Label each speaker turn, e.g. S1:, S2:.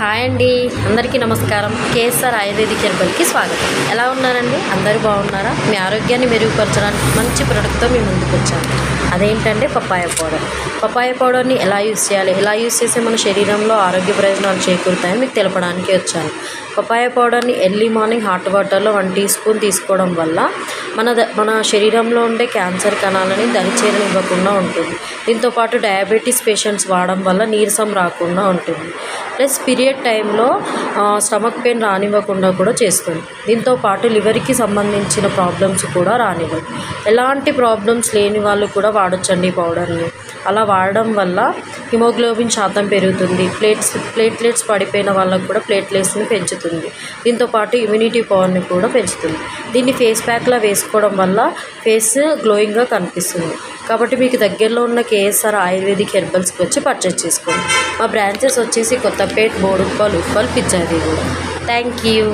S1: Hi అండి, అందరికీ నమస్కారం. కేఎస్ఆర్ ఆయుర్వేదిక్ హెర్బల్కి స్వాగతం. ఎలా ఉన్నారండి? అందరూ బాగున్నారా? మీ ఆరోగ్యాన్ని మెరుగుపరచడానికి మంచి ప్రోడక్ట్తో మీ ముందుకు వచ్చాను. అదేంటంటే పపాయ పౌడర్. పపాయ పౌడర్ని ఎలా యూస్ చేయాలి, ఎలా యూస్ చేస్తే మన శరీరంలో ఆరోగ్య ప్రయోజనాలు చేకూరుతాయని మీకు తెలపడానికి వచ్చాను. పపాయ పౌడర్ని ఎర్లీ మార్నింగ్ హాట్ వాటర్లో 1 టీ స్పూన్ తీసుకోవడం వల్ల మన శరీరంలో ఉండే క్యాన్సర్ కణాలని దరిచేరనివ్వకుండా ఉంటుంది. దీంతోపాటు డయాబెటీస్ పేషెంట్స్ వాడడం వల్ల నీరసం రాకుండా ఉంటుంది. ప్లస్ పీరియడ్ టైంలో స్టమక్ పెయిన్ రానివ్వకుండా కూడా చేస్తుంది. దీంతోపాటు లివర్కి సంబంధించిన ప్రాబ్లమ్స్ కూడా రానివ్వదు. ఎలాంటి ప్రాబ్లమ్స్ లేని వాళ్ళు కూడా వాడొచ్చండి ఈ పౌడర్ని. అలా వాడడం వల్ల హిమోగ్లోబిన్ శాతం పెరుగుతుంది. ప్లేట్లెట్స్ పడిపోయిన వాళ్ళకు కూడా ప్లేట్లెట్స్ని పెంచుతుంది. దీంతోపాటు ఇమ్యూనిటీ పవర్ని కూడా పెంచుతుంది. దీన్ని ఫేస్ ప్యాక్లా వేసుకోవడం వల్ల ఫేస్ గ్లోయింగ్గా కనిపిస్తుంది. కాబట్టి మీకు దగ్గరలో ఉన్న కేఎస్ఆర్ ఆయుర్వేదిక్ హెర్బల్స్కి వచ్చి పర్చేస్ చేసుకోండి. మా బ్రాంచెస్ వచ్చేసి కొత్తపేట్, బోడుప్పల్, ఉప్పల్, పిచ్చాదిగూడ. Thank you.